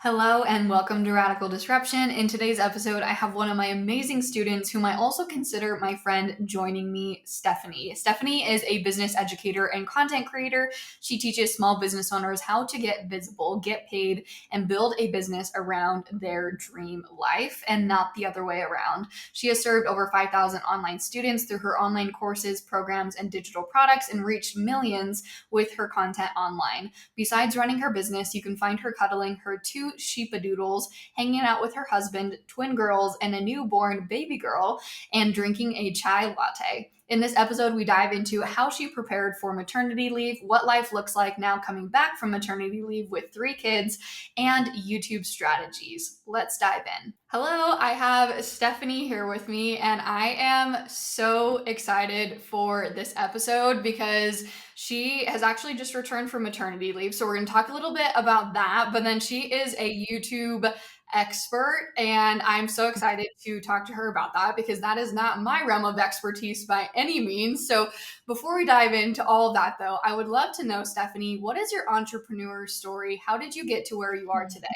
Hello and welcome to Radical Disruption. In today's episode, I have one of my amazing students whom I also consider my friend joining me, Stephanie. Stephanie is a business educator and content creator. She teaches small business owners how to get visible, get paid, and build a business around their dream life and not the other way around. She has served over 5,000 online students through her online courses, programs, and digital products and reached millions with her content online. Besides running her business, you can find her cuddling her two Sheepadoodles, hanging out with her husband, twin girls, and a newborn baby girl, and drinking a chai latte. In this episode, we dive into how she prepared for maternity leave, what life looks like now coming back from maternity leave with 3 kids, and YouTube strategies. Let's dive in. Hello, I have Stephanie here with me, and I am so excited for this episode because she has actually just returned from maternity leave. So we're going to talk a little bit about that, but then she is a YouTube expert, and I'm so excited to talk to her about that because that is not my realm of expertise by any means. So before we dive into all of that though, I would love to know, Stephanie, what is your entrepreneur story? How did you get to where you are today?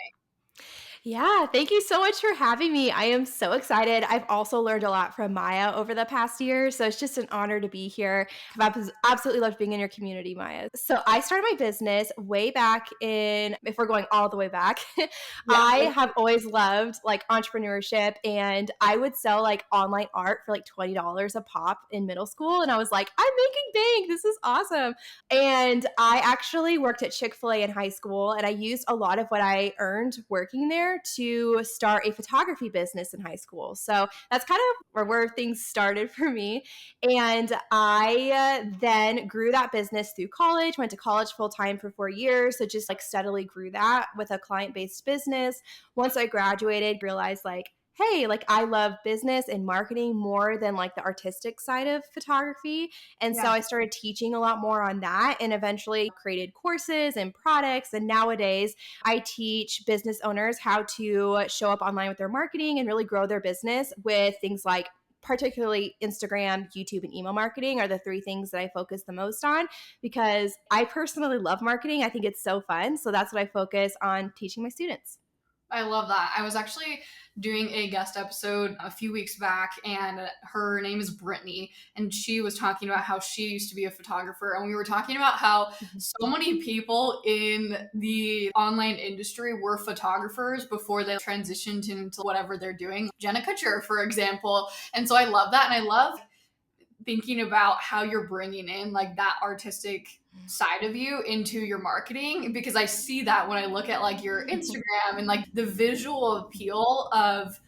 Yeah, thank you so much for having me. I am so excited. I've also learned a lot from Maya over the past year, so it's just an honor to be here. I've absolutely loved being in your community, Maya. So I started my business way back in, if we're going all the way back, Yeah. I have always loved like entrepreneurship, and I would sell like online art for like $20 a pop in middle school. And I was like, I'm making bank. This is awesome. And I actually worked at Chick-fil-A in high school, and I used a lot of what I earned working there to start a photography business in high school. So that's kind of where things started for me. And I then grew that business through college, went to college full time for 4 years. So just like steadily grew that with a client-based business. Once I graduated, realized like, hey, like I love business and marketing more than like the artistic side of photography. And so Yeah. I started teaching a lot more on that and eventually created courses and products. And nowadays I teach business owners how to show up online with their marketing and really grow their business with things like particularly Instagram, YouTube, and email marketing are the 3 things that I focus the most on because I personally love marketing. I think it's so fun. So that's what I focus on teaching my students. I love that. I was actually doing a guest episode a few weeks back, and her name is Brittany, and she was talking about how she used to be a photographer, and we were talking about how so many people in the online industry were photographers before they transitioned into whatever they're doing. Jenna Kutcher, for example. And so I love that, and I love thinking about how you're bringing in like that artistic side of you into your marketing, because I see that when I look at like your Instagram and like the visual appeal of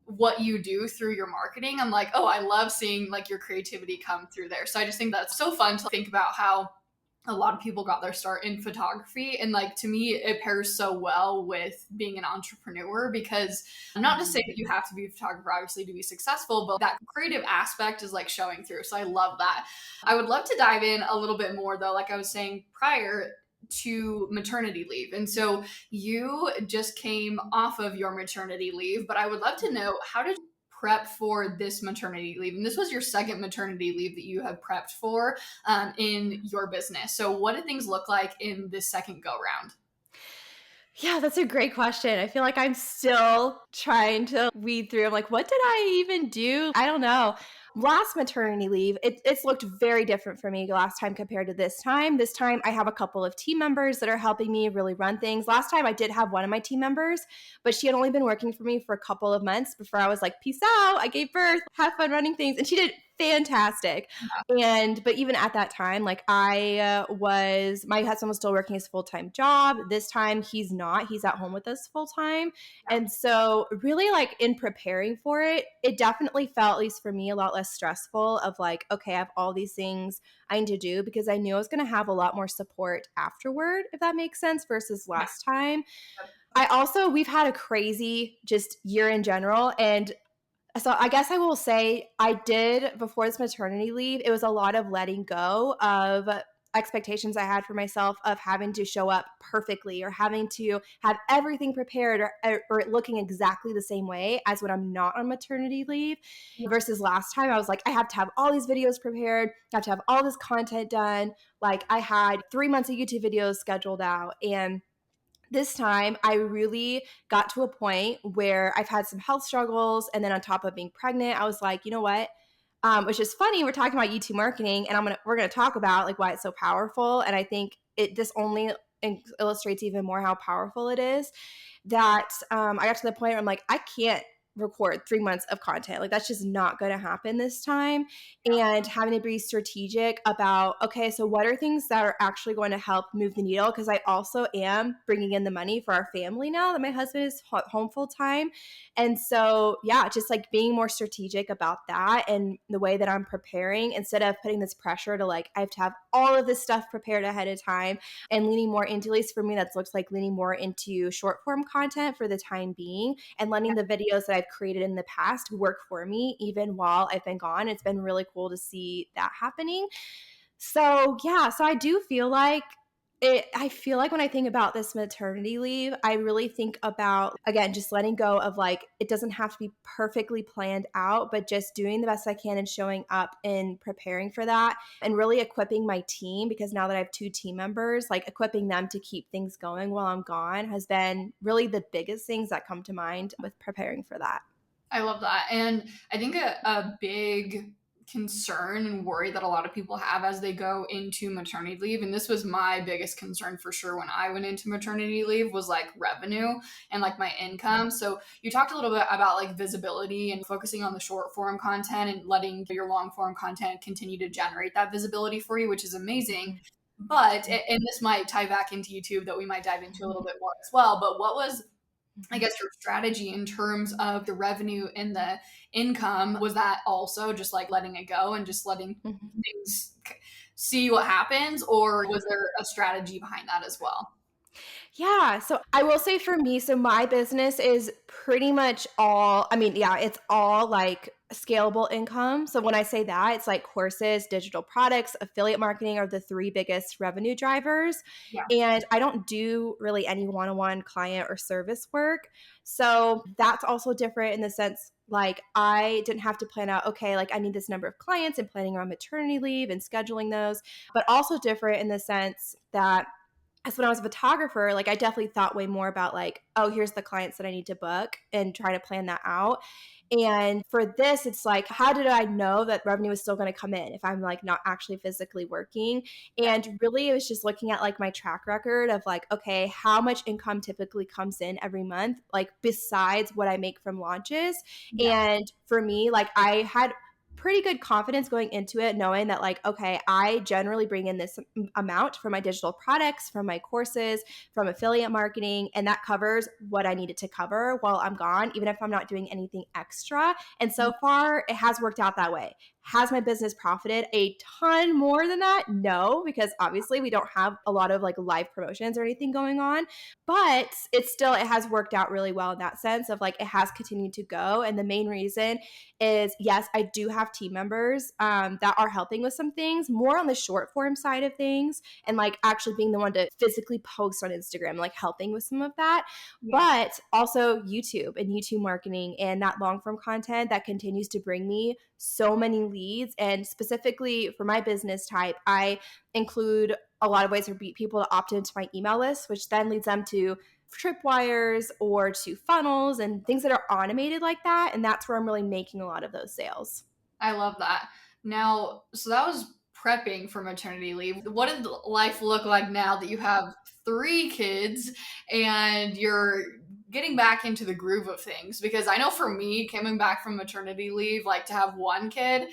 what you do through your marketing. I'm like, oh, I love seeing like your creativity come through there. So I just think that's so fun to think about how a lot of people got their start in photography, and like to me it pairs so well with being an entrepreneur, because not to say that you have to be a photographer obviously to be successful, but that creative aspect is like showing through. So I love that. I would love to dive in a little bit more though, like I was saying prior, to maternity leave. And so you just came off of your maternity leave, but I would love to know, how did you prep for this maternity leave? And this was your second maternity leave that you have prepped for in your business. So what did things look like in this second go round? Yeah, that's a great question. I feel like I'm still trying to weed through. I'm like, what did I even do? I don't know. Last maternity leave, it's looked very different for me last time compared to this time. This time, I have a couple of team members that are helping me really run things. Last time, I did have one of my team members, but she had only been working for me for a couple of months before I was like, peace out. I gave birth, have fun running things. And she did fantastic. But even at that time, like my husband was still working his full-time job. This time he's not, he's at home with us full time. And so really like in preparing for it, it definitely felt, at least for me, a lot less stressful of like, okay, I have all these things I need to do, because I knew I was going to have a lot more support afterward, if that makes sense, versus last time. We've had a crazy just year in general. And so I guess I will say I did before this maternity leave, it was a lot of letting go of expectations I had for myself of having to show up perfectly or having to have everything prepared or it looking exactly the same way as when I'm not on maternity leave. Versus last time, I was like, I have to have all these videos prepared. I have to have all this content done. Like I had 3 months of YouTube videos scheduled out. And this time I really got to a point where I've had some health struggles. And then on top of being pregnant, I was like, you know what? Which is funny. We're talking about YouTube marketing, and we're gonna talk about like why it's so powerful. And I think this only illustrates even more how powerful it is. That I got to the point where I'm like, I can't record 3 months of content. Like that's just not going to happen this time. And having to be strategic about, okay, so what are things that are actually going to help move the needle? Because I also am bringing in the money for our family now that my husband is home full time. And so, yeah, just like being more strategic about that and the way that I'm preparing instead of putting this pressure to like, I have to have all of this stuff prepared ahead of time, and leaning more into, at least for me, that looks like leaning more into short form content for the time being, and letting the videos that I've created in the past work for me even while I've been gone. It's been really cool to see that happening. So yeah, so I do feel like I feel like when I think about this maternity leave, I really think about, again, just letting go of like, it doesn't have to be perfectly planned out, but just doing the best I can and showing up and preparing for that, and really equipping my team, because now that I have 2 team members, like equipping them to keep things going while I'm gone has been really the biggest things that come to mind with preparing for that. I love that. And I think a big concern and worry that a lot of people have as they go into maternity leave, and this was my biggest concern for sure when I went into maternity leave, was like revenue and like my income. So you talked a little bit about like visibility and focusing on the short form content and letting your long form content continue to generate that visibility for you, which is amazing. But and this might tie back into YouTube, that we might dive into a little bit more as well. But what was, I guess, your strategy in terms of the revenue and the income? Was that also just like letting it go and just letting Mhm. things see what happens, or was there a strategy behind that as well? Yeah, so I will say for me, so my business is pretty much all, I mean, yeah, it's all like scalable income. So when I say that, it's like courses, digital products, affiliate marketing are the 3 biggest revenue drivers. Yeah. And I don't do really any one-on-one client or service work. So that's also different in the sense, like I didn't have to plan out, okay, like I need this number of clients and planning around maternity leave and scheduling those, but also different in the sense that as when I was a photographer, like I definitely thought way more about like, oh, here's the clients that I need to book and try to plan that out. And for this, it's like, how did I know that revenue is still going to come in if I'm like not actually physically working? Yeah. And really, it was just looking at like my track record of like, okay, how much income typically comes in every month, like besides what I make from launches. Yeah. And for me, like I had pretty good confidence going into it, knowing that like, okay, I generally bring in this amount from my digital products, from my courses, from affiliate marketing, and that covers what I needed to cover while I'm gone, even if I'm not doing anything extra. And so far, it has worked out that way. Has my business profited a ton more than that? No, because obviously we don't have a lot of like live promotions or anything going on, but it has worked out really well in that sense of like it has continued to go. And the main reason is, yes, I do have team members that are helping with some things more on the short form side of things, and like actually being the one to physically post on Instagram, like helping with some of that, Yeah. but also YouTube and YouTube marketing and that long form content that continues to bring me so many leads. And specifically for my business type, I include a lot of ways for people to opt into my email list, which then leads them to tripwires or to funnels and things that are automated like that. And that's where I'm really making a lot of those sales. I love that. Now, so that was prepping for maternity leave. What did life look like now that you have 3 kids and you're getting back into the groove of things? Because I know for me, coming back from maternity leave, like to have 1 kid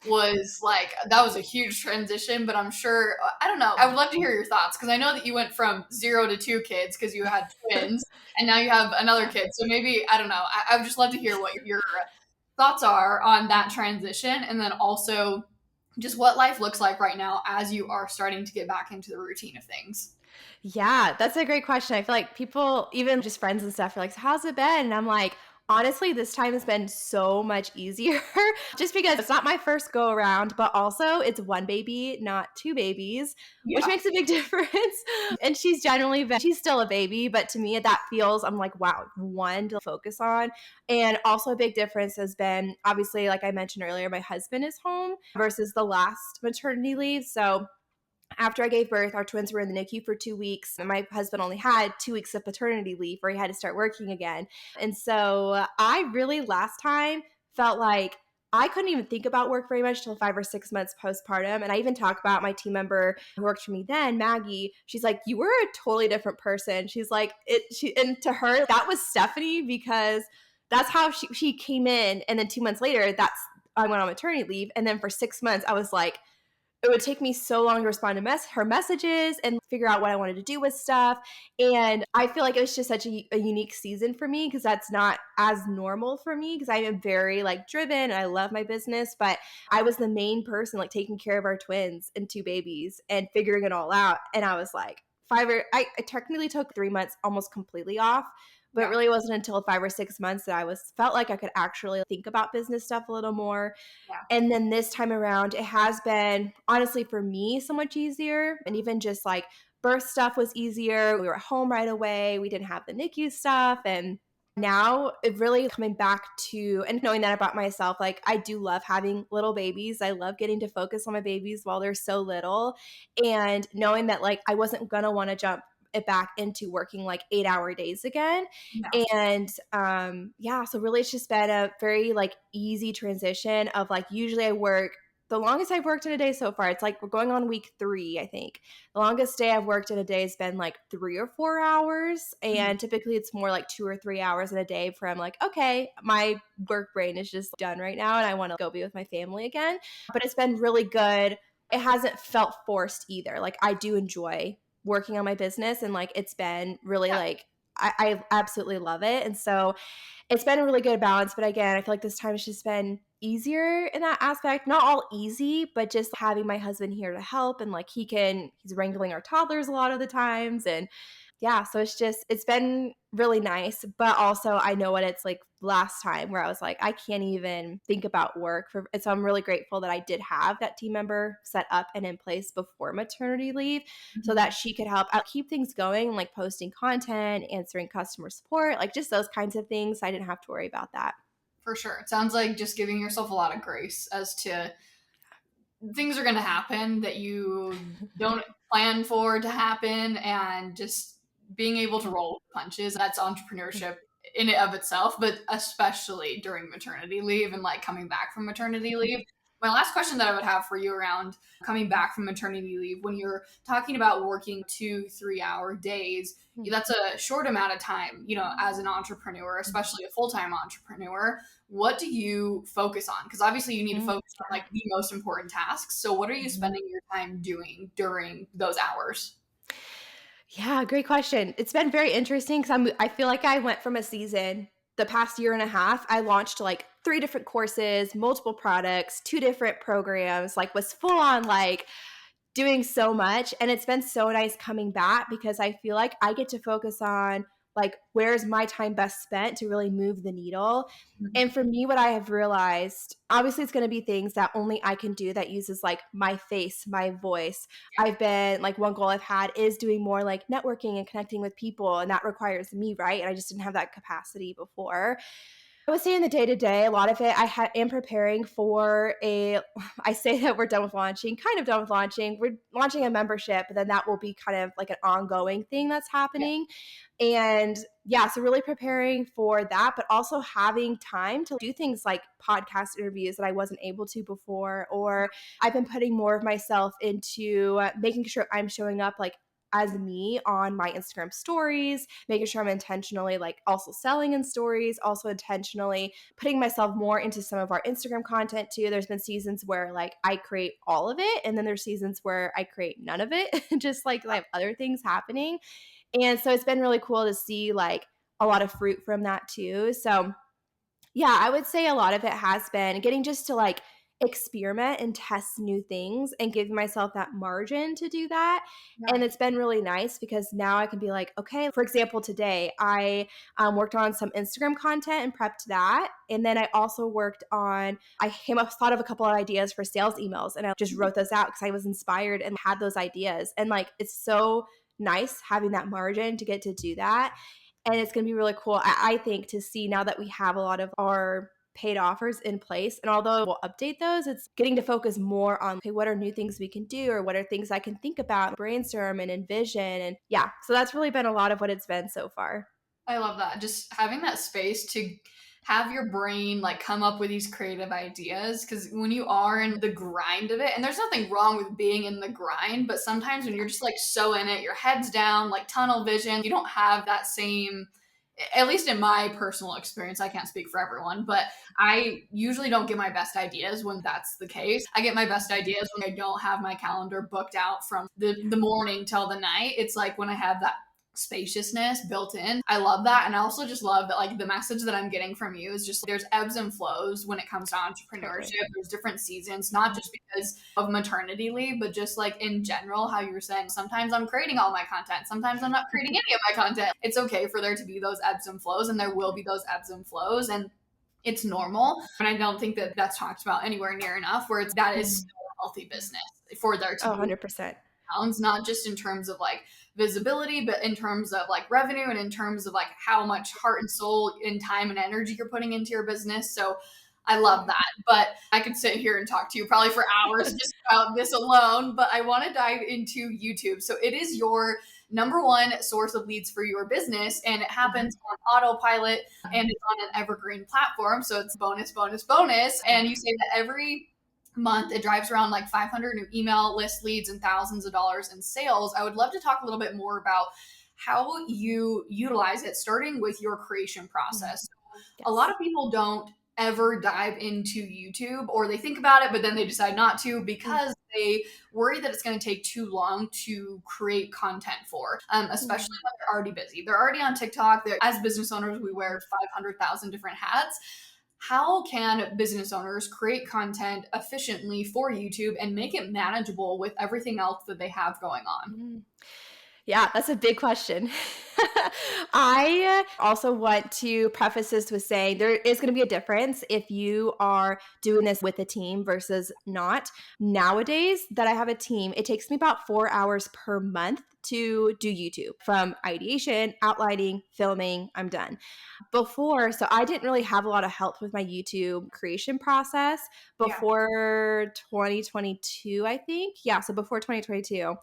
was like, that was a huge transition, but I'm sure, I don't know. I would love to hear your thoughts, because I know that you went from 0 to 2 kids because you had twins and now you have another Yeah. kid. So maybe, I don't know. I would just love to hear what your thoughts are on that transition, and then also just what life looks like right now as you are starting to get back into the routine of things. Yeah, that's a great question. I feel like people, even just friends and stuff, are like, so how's it been? And I'm like, honestly, this time has been so much easier just because it's not my first go around, but also it's 1 baby, not 2 babies, which Yeah. makes a big difference. And she's still a baby, but to me, that feels, I'm like, wow, one to focus on. And also a big difference has been, obviously, like I mentioned earlier, my husband is home versus the last maternity leave. So After I gave birth, our twins were in the NICU for 2 weeks, and my husband only had 2 weeks of paternity leave where he had to start working again. And so I really last time felt like I couldn't even think about work very much till 5 or 6 months postpartum. And I even talk about my team member who worked for me then, Maggie. She's like, you were a totally different person. She's like, and to her, that was Stephanie, because that's how she came in. And then 2 months later, I went on maternity leave. And then for 6 months, I was like, it would take me so long to respond to her messages and figure out what I wanted to do with stuff. And I feel like it was just such a unique season for me, because that's not as normal for me, because I am very like driven and I love my business. But I was the main person like taking care of our twins and 2 babies and figuring it all out. And I was like, I technically took 3 months almost completely off. But Yeah. it really wasn't until 5 or 6 months that I felt like I could actually think about business stuff a little more. Yeah. And then this time around, it has been, honestly, for me, so much easier. And even just like birth stuff was easier. We were home right away. We didn't have the NICU stuff. And now it really coming back to, and knowing that about myself, like I do love having little babies. I love getting to focus on my babies while they're so little. And knowing that like I wasn't going to want to jump it back into working like 8-hour days again. Yeah. And yeah, so really it's just been a very like easy transition of like, usually I work, the longest I've worked in a day so far, it's like we're going on week 3, I think. The longest day I've worked in a day has been like 3 or 4 hours. And typically it's more like 2 or 3 hours in a day for I'm like, okay, my work brain is just done right now and I want to go be with my family again. But it's been really good. It hasn't felt forced either. Like I do enjoy working on my business, and like it's been really Yeah. like I absolutely love it. And so it's been a really good balance. But again, I feel like this time it's just been easier in that aspect. Not all easy, but just having my husband here to help, and like he's wrangling our toddlers a lot of the times. And yeah, so it's been really nice. But also I know what it's like last time where I was like, I can't even think about work. And so I'm really grateful that I did have that team member set up and in place before maternity leave, so that she could help out keep things going, like posting content, answering customer support, like just those kinds of things. I didn't have to worry about that. For sure. It sounds like just giving yourself a lot of grace as to things are going to happen that you don't plan for to happen, and just being able to roll with the punches. That's entrepreneurship in and of itself, but especially during maternity leave and like coming back from maternity leave. My last question that I would have for you around coming back from maternity leave, when you're talking about working 2-3 hour days, that's a short amount of time, as an entrepreneur, especially a full-time entrepreneur. What do you focus on? Because obviously you need to focus on like the most important tasks. So what are you spending your time doing during those hours? Yeah, great question. It's been very interesting because I feel like I went from a season the past year and a half. I launched like 3 different courses, multiple products, 2 different programs, like was full on like doing so much. And it's been so nice coming back, because I feel like I get to focus on like where's my time best spent to really move the needle. And for me, what I have realized, obviously it's going to be things that only I can do, that uses like my face, my voice. I've been like, one goal I've had is doing more like networking and connecting with people, and that requires me, right? And I just didn't have that capacity before. I would say in the day-to-day, a lot of it, am preparing for I say that we're done with launching, kind of done with launching. We're launching a membership, but then that will be kind of like an ongoing thing that's happening. And yeah, so really preparing for that, but also having time to do things like podcast interviews that I wasn't able to before. Or I've been putting more of myself into making sure I'm showing up like as me on my Instagram stories, making sure I'm intentionally like also selling in stories, also intentionally putting myself more into some of our Instagram content too. There's been seasons where like I create all of it, and then there's seasons where I create none of it, just like I have other things happening. And so it's been really cool to see like a lot of fruit from that too. So yeah, I would say a lot of it has been getting just to like experiment and test new things and give myself that margin to do that. Yeah. And it's been really nice because now I can be like, okay, for example, today I worked on some Instagram content and prepped that. And then I also thought of a couple of ideas for sales emails, and I just wrote those out because I was inspired and had those ideas. And like, it's so nice having that margin to get to do that. And it's going to be really cool, I think, to see now that we have a lot of our paid offers in place. And although we'll update those, it's getting to focus more on, okay, what are new things we can do, or what are things I can think about, brainstorm and envision. And yeah, so that's really been a lot of what it's been so far. I love that. Just having that space to have your brain like come up with these creative ideas, because when you are in the grind of it, and there's nothing wrong with being in the grind, but sometimes when you're just like so in it, your head's down, like tunnel vision, you don't have that same, at least in my personal experience, I can't speak for everyone, but I usually don't get my best ideas when that's the case. I get my best ideas when I don't have my calendar booked out from the morning till the night. It's like when I have that spaciousness built in. I love that. And I also just love that like the message that I'm getting from you is just there's ebbs and flows when it comes to entrepreneurship. Totally. There's different seasons, not just because of maternity leave, but just like in general, how you were saying, sometimes I'm creating all my content. Sometimes I'm not creating any of my content. It's okay for there to be those ebbs and flows, and there will be those ebbs and flows. And it's normal. And I don't think that that's talked about anywhere near enough, where that is still a healthy business for there to Oh, be 100%. pounds, not just in terms of like visibility, but in terms of like revenue and in terms of like how much heart and soul and time and energy you're putting into your business. So I love that. But I could sit here and talk to you probably for hours just about this alone. But I want to dive into YouTube. So it is your number one source of leads for your business, and it happens on autopilot and it's on an evergreen platform. So it's bonus, bonus, bonus. And you say that every month it drives around like 500 new email list leads and thousands of dollars in sales. I would love to talk a little bit more about how you utilize it, starting with your creation process. Yes. A lot of people don't ever dive into YouTube, or they think about it, but then they decide not to because they worry that it's going to take too long to create content for, especially when they're already busy. They're already on TikTok. As business owners, we wear 500,000 different hats. How can business owners create content efficiently for YouTube and make it manageable with everything else that they have going on? Yeah, that's a big question. I also want to preface this with saying there is going to be a difference if you are doing this with a team versus not. Nowadays that I have a team, it takes me about 4 hours per month to do YouTube, from ideation, outlining, filming, I'm done. Before, so I didn't really have a lot of help with my YouTube creation process Yeah. before 2022, I think. Yeah, so before 2022.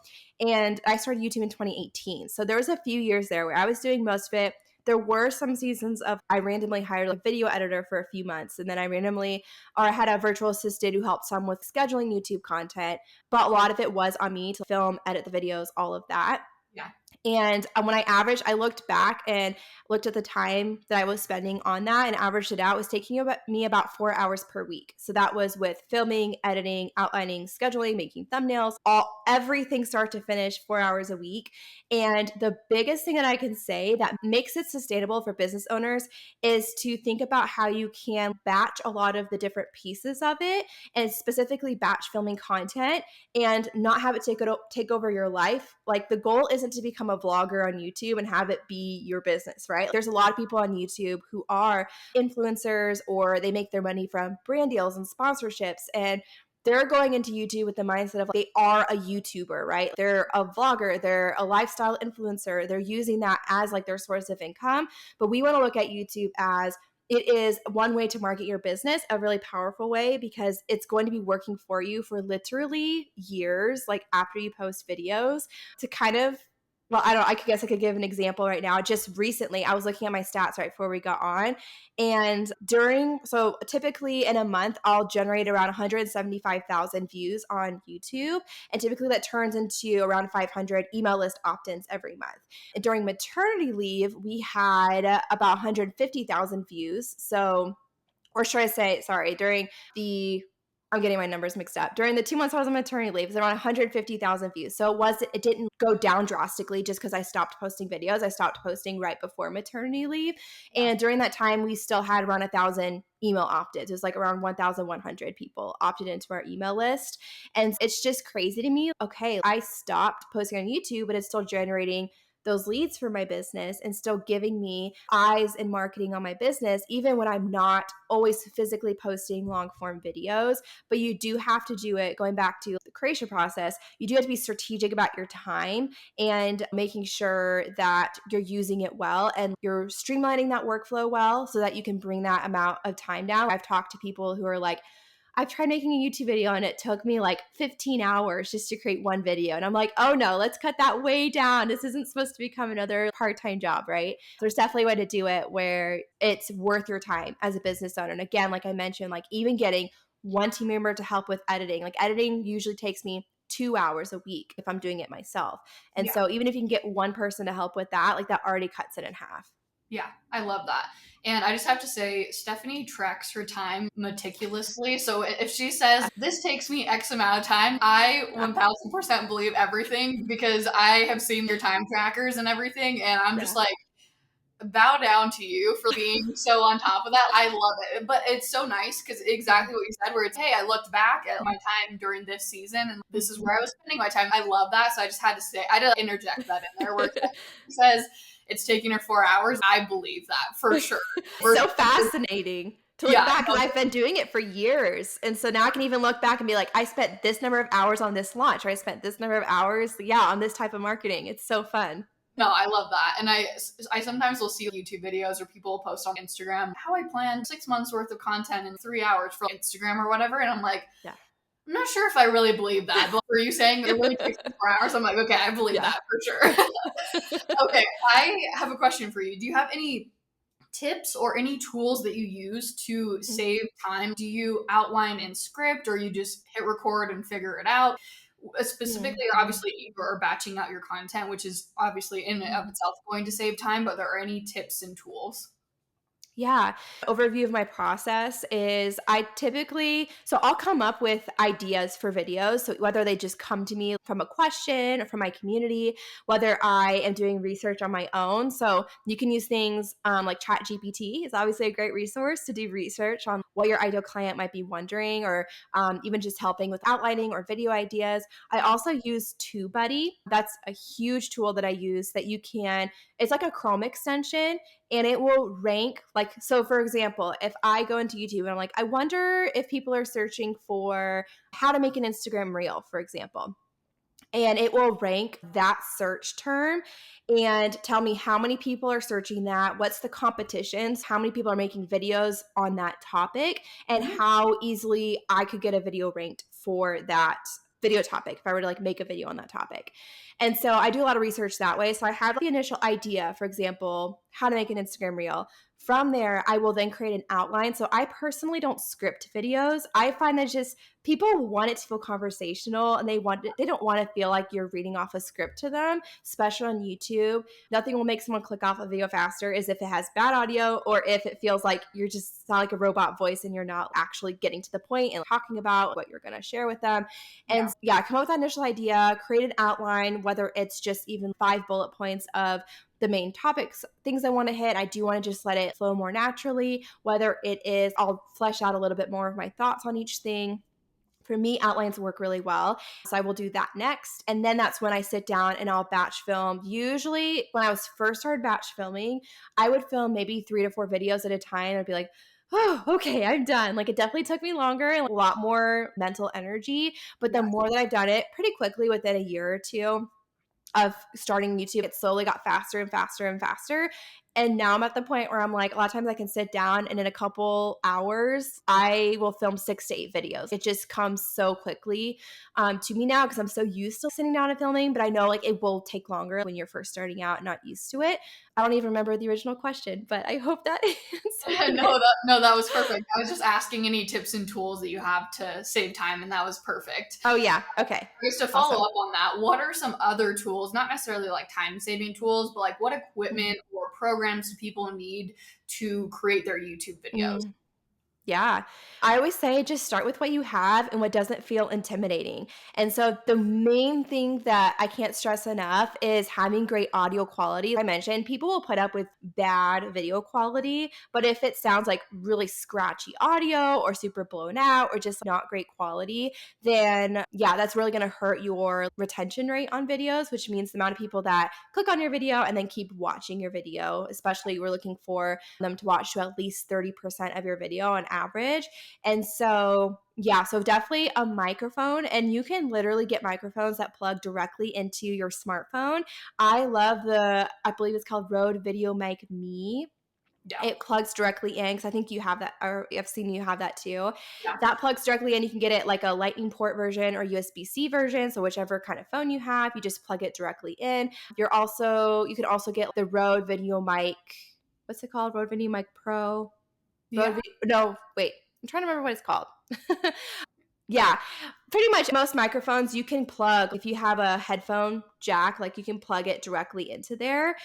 And I started YouTube in 2018. So there was a few years there where I was doing most of it. There were some seasons of I randomly hired a video editor for a few months, and then I had a virtual assistant who helped some with scheduling YouTube content, but a lot of it was on me to film, edit the videos, all of that. Yeah. And when I looked back and looked at the time that I was spending on that and averaged it out, it was taking me about 4 hours per week. So that was with filming, editing, outlining, scheduling, making thumbnails, everything start to finish, 4 hours a week. And the biggest thing that I can say that makes it sustainable for business owners is to think about how you can batch a lot of the different pieces of it, and specifically batch filming content and not have it take over your life. Like, the goal isn't to become a vlogger on YouTube and have it be your business, right? There's a lot of people on YouTube who are influencers, or they make their money from brand deals and sponsorships, and they're going into YouTube with the mindset of they are a YouTuber, right? They're a vlogger, they're a lifestyle influencer. They're using that as like their source of income. But we want to look at YouTube as it is one way to market your business, a really powerful way, because it's going to be working for you for literally years, like after you post videos, to kind of, well, I guess I could give an example right now. Just recently, I was looking at my stats right before we got on. And so typically in a month, I'll generate around 175,000 views on YouTube. And typically that turns into around 500 email list opt-ins every month. And during maternity leave, we had about 150,000 views. So, or should I say, sorry, I'm getting my numbers mixed up. During the 2 months I was on maternity leave, it was around 150,000 views. So it didn't go down drastically just because I stopped posting videos. I stopped posting right before maternity leave. And during that time, we still had around 1,000 email opt-ins. It was like around 1,100 people opted into our email list. And it's just crazy to me. Okay, I stopped posting on YouTube, but it's still generating those leads for my business and still giving me eyes and marketing on my business, even when I'm not always physically posting long form videos. But you do have to do it, going back to the creation process, you do have to be strategic about your time and making sure that you're using it well and you're streamlining that workflow well so that you can bring that amount of time down. I've talked to people who are like, I've tried making a YouTube video and it took me like 15 hours just to create one video. And I'm like, oh no, let's cut that way down. This isn't supposed to become another part-time job, right? So there's definitely a way to do it where it's worth your time as a business owner. And again, like I mentioned, like even getting one team member to help with editing. Like editing usually takes me 2 hours a week if I'm doing it myself. And Yeah. so even if you can get one person to help with that, like that already cuts it in half. Yeah, I love that. And I just have to say, Stephanie tracks her time meticulously. So if she says, this takes me X amount of time, I 1000% believe everything because I have seen your time trackers and everything. And I'm just like, bow down to you for being so on top of that. I love it. But it's so nice because exactly what you said, where it's, hey, I looked back at my time during this season and this is where I was spending my time. I love that. So I just had to say, I had to interject that in there where it says it's taking her 4 hours. I believe that for sure. So fascinating to look back because no, I've been doing it for years. And so now I can even look back and be like, I spent this number of hours on this launch, or I spent this number of hours, on this type of marketing. It's so fun. No, I love that. And I sometimes will see YouTube videos or people post on Instagram how I plan 6 months worth of content in 3 hours for Instagram or whatever. And I'm like, I'm not sure if I really believe that. But for you saying it really takes 4 hours, I'm like, okay, I believe that for sure. Okay, I have a question for you. Do you have any tips or any tools that you use to save time? Do you outline in script or you just hit record and figure it out? Specifically, obviously, you are batching out your content, which is obviously in and of itself going to save time, but there are any tips and tools? Yeah. Overview of my process is I'll come up with ideas for videos. So whether they just come to me from a question or from my community, whether I am doing research on my own. So you can use things like ChatGPT is obviously a great resource to do research on what your ideal client might be wondering, or even just helping with outlining or video ideas. I also use TubeBuddy. That's a huge tool that I use it's like a Chrome extension and it will rank so for example, if I go into YouTube and I'm like, I wonder if people are searching for how to make an Instagram reel, for example. And it will rank that search term and tell me how many people are searching that, what's the competitions, how many people are making videos on that topic, and how easily I could get a video ranked for that video topic if I were to make a video on that topic. And so I do a lot of research that way. So I have the initial idea, for example, how to make an Instagram reel. From there, I will then create an outline. So I personally don't script videos. I find that just people want it to feel conversational and they don't want to feel like you're reading off a script to them, especially on YouTube. Nothing will make someone click off a video faster is if it has bad audio or if it feels like you're just sound like a robot voice and you're not actually getting to the point and talking about what you're going to share with them. And come up with that initial idea, create an outline, whether it's just even 5 bullet points of the main topics, things I want to hit. I do want to just let it flow more naturally, whether it is I'll flesh out a little bit more of my thoughts on each thing. For me, outlines work really well. So I will do that next. And then that's when I sit down and I'll batch film. Usually when I was first started batch filming, I would film maybe 3 to 4 videos at a time. I'd be like, oh, okay, I'm done. It definitely took me longer and a lot more mental energy. But the more that I've done it pretty quickly within a year or two of starting YouTube, it slowly got faster and faster and faster. And now I'm at the point where I'm like, a lot of times I can sit down and in a couple hours, I will film 6 to 8 videos. It just comes so quickly to me now because I'm so used to sitting down and filming, but I know it will take longer when you're first starting out and not used to it. I don't even remember the original question, but I hope that answered No, that was perfect. I was just asking any tips and tools that you have to save time, and that was perfect. Oh, yeah. Okay. Just to follow up on that, what are some other tools, not necessarily time-saving tools, but what equipment or programs do people need to create their YouTube videos? Yeah. I always say just start with what you have and what doesn't feel intimidating. And so the main thing that I can't stress enough is having great audio quality. I mentioned people will put up with bad video quality, but if it sounds like really scratchy audio or super blown out or just not great quality, then yeah, that's really going to hurt your retention rate on videos, which means the amount of people that click on your video and then keep watching your video. Especially we're looking for them to watch to at least 30% of your video on average. And so, yeah, so definitely a microphone. And you can literally get microphones that plug directly into your smartphone. I love I believe it's called Rode Video Mic Me. Yeah. It plugs directly in because I think you have that, or I've seen you have that too. Yeah. That plugs directly in. You can get it like a lightning port version or USB-C version. So whichever kind of phone you have, you just plug it directly in. You can also get the Rode Video Mic. What's it called? Rode Video Mic Pro. Yeah. No, wait. I'm trying to remember what it's called. Yeah, pretty much most microphones you can plug. If you have a headphone jack, like you can plug it directly into there.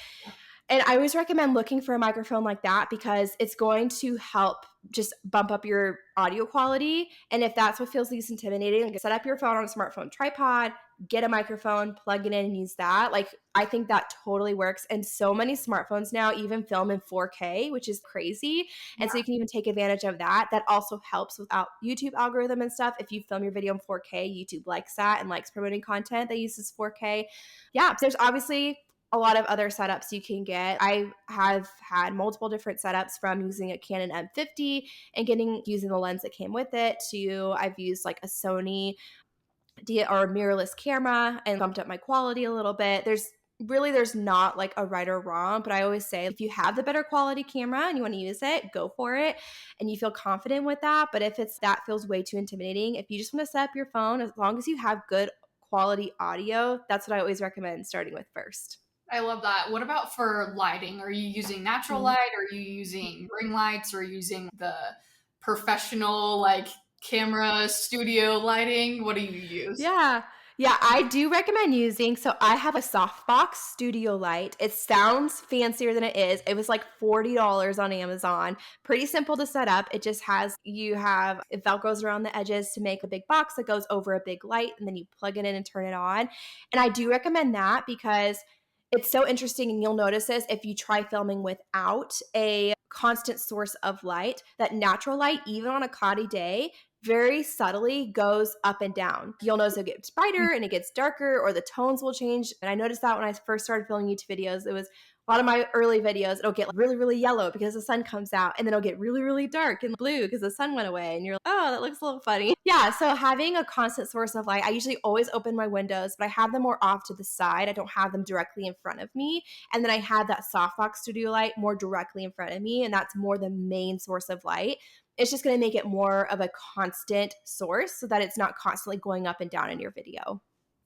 And I always recommend looking for a microphone like that because it's going to help just bump up your audio quality. And if that's what feels least intimidating, like set up your phone on a smartphone tripod, get a microphone, plug it in and use that. Like I think that totally works. And so many smartphones now even film in 4K, which is crazy. And so you can even take advantage of that. That also helps without YouTube algorithm and stuff. If you film your video in 4K, YouTube likes that and likes promoting content that uses 4K. Yeah, there's obviously a lot of other setups you can get. I have had multiple different setups from using a Canon M50 and using the lens that came with it to I've used like a Sony or a mirrorless camera and bumped up my quality a little bit. There's not like a right or wrong, but I always say if you have the better quality camera and you want to use it, go for it and you feel confident with that. But if that feels way too intimidating, if you just want to set up your phone, as long as you have good quality audio, that's what I always recommend starting with first. I love that. What about for lighting? Are you using natural light? Are you using ring lights? Or using the professional like camera studio lighting? What do you use? Yeah. Yeah, I do recommend using. So I have a softbox studio light. It sounds fancier than it is. It was like $40 on Amazon. Pretty simple to set up. It just it velcros around the edges to make a big box that goes over a big light and then you plug it in and turn it on. And I do recommend that because it's so interesting and you'll notice this if you try filming without a constant source of light, that natural light, even on a cloudy day, very subtly goes up and down. You'll notice it gets brighter and it gets darker or the tones will change. And I noticed that when I first started filming YouTube videos, it was a lot of my early videos, it'll get really, really yellow because the sun comes out and then it'll get really, really dark and blue because the sun went away and you're like, oh, that looks a little funny. Yeah, so having a constant source of light, I usually always open my windows, but I have them more off to the side. I don't have them directly in front of me. And then I have that softbox studio light more directly in front of me and that's more the main source of light. It's just going to make it more of a constant source so that it's not constantly going up and down in your video.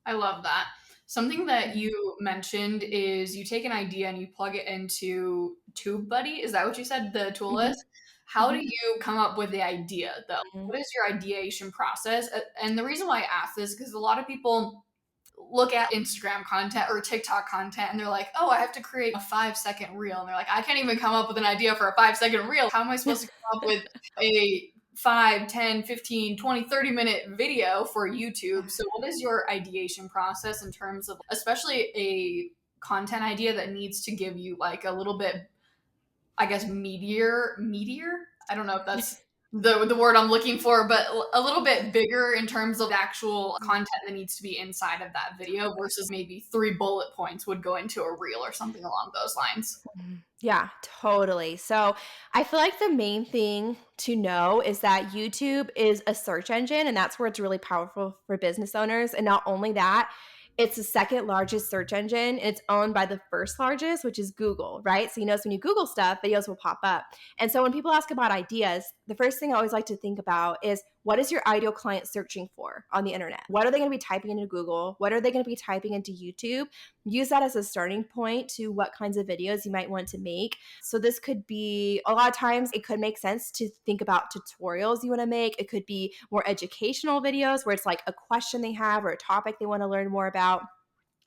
I love that. Something that you mentioned is you take an idea and you plug it into TubeBuddy. Is that what you said the tool Mhm. is? How do Mhm. you come up with the idea though? Mhm. What is your ideation process? And the reason why I ask this is because a lot of people look at Instagram content or TikTok content and they're like, oh, I have to create a 5-second reel. And they're like, I can't even come up with an idea for a 5-second reel. How am I supposed to come up with a 5, 10, 15, 20, 30-minute video for YouTube? So what is your ideation process in terms of especially a content idea that needs to give you like a little bit, I guess, meatier? I don't know if that's the word I'm looking for, but a little bit bigger in terms of actual content that needs to be inside of that video versus maybe 3 bullet points would go into a reel or something along those lines. Yeah, totally. So I feel like the main thing to know is that YouTube is a search engine, and that's where it's really powerful for business owners. And not only that, it's the second largest search engine. And it's owned by the first largest, which is Google, right? So you notice when you Google stuff, videos will pop up. And so when people ask about ideas, the first thing I always like to think about is what is your ideal client searching for on the internet? What are they going to be typing into Google? What are they going to be typing into YouTube? Use that as a starting point to what kinds of videos you might want to make. So this could be, a lot of times it could make sense to think about tutorials you want to make. It could be more educational videos where it's like a question they have or a topic they want to learn more about.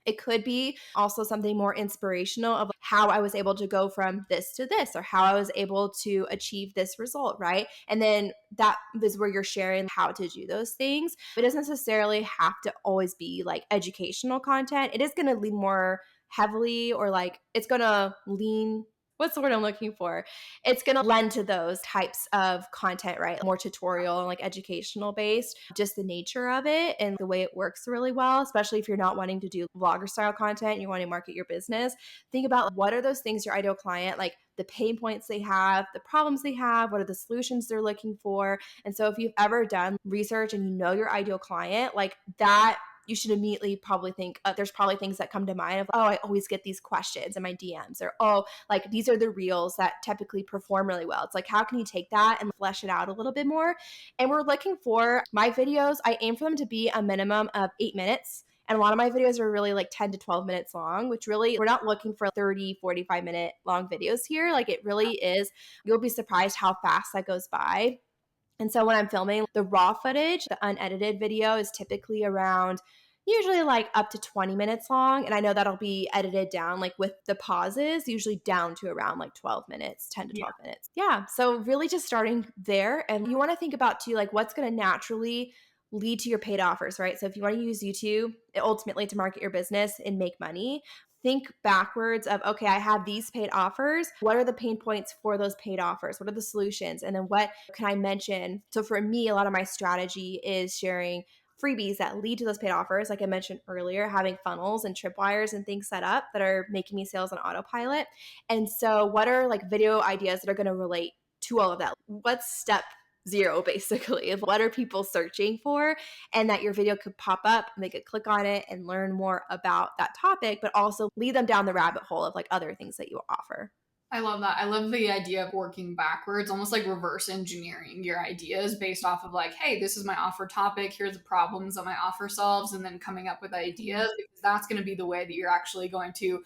It could be also something more inspirational of how I was able to go from this to this, or how I was able to achieve this result, right? And then that is where you're sharing how to do those things. It doesn't necessarily have to always be like educational content. It is going to lean more heavily, or like it's going to lean, what's the word I'm looking for? It's going to lend to those types of content, right? More tutorial and like educational based, just the nature of it and the way it works really well, especially if you're not wanting to do vlogger style content, you want to market your business. Think about what are those things your ideal client, like the pain points they have, the problems they have, what are the solutions they're looking for. And so if you've ever done research and you know your ideal client, like that, you should immediately probably think there's probably things that come to mind of, oh, I always get these questions in my DMs, or, oh, like these are the reels that typically perform really well. It's like, how can you take that and flesh it out a little bit more? And we're looking for my videos, I aim for them to be a minimum of 8 minutes. And a lot of my videos are really like 10 to 12 minutes long, which really, we're not looking for 30, 45-minute long videos here. Like it really is, you'll be surprised how fast that goes by. And so when I'm filming the raw footage, the unedited video is typically around usually like up to 20 minutes long. And I know that'll be edited down like with the pauses, usually down to around like 12 minutes, 10 to 12 minutes. Yeah. So really just starting there. And you want to think about too, like what's going to naturally lead to your paid offers, right? So if you want to use YouTube ultimately to market your business and make money, think backwards of, okay, I have these paid offers. What are the pain points for those paid offers? What are the solutions? And then what can I mention? So for me, a lot of my strategy is sharing freebies that lead to those paid offers. Like I mentioned earlier, having funnels and tripwires and things set up that are making me sales on autopilot. And so what are like video ideas that are going to relate to all of that? What's step zero basically of what are people searching for, and that your video could pop up and they could click on it and learn more about that topic, but also lead them down the rabbit hole of like other things that you offer. I love that. I love the idea of working backwards, almost like reverse engineering your ideas based off of like, hey, this is my offer topic. Here's the problems that my offer solves, and then coming up with ideas, because that's going to be the way that you're actually going to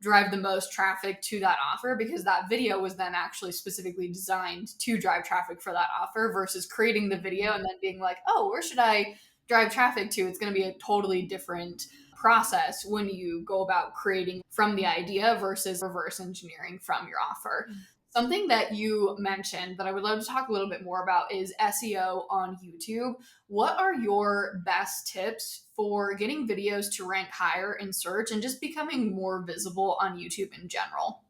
drive the most traffic to that offer, because that video was then actually specifically designed to drive traffic for that offer versus creating the video and then being like, oh, where should I drive traffic to? It's going to be a totally different process when you go about creating from the idea versus reverse engineering from your offer. Something that you mentioned that I would love to talk a little bit more about is SEO on YouTube. What are your best tips for getting videos to rank higher in search and just becoming more visible on YouTube in general?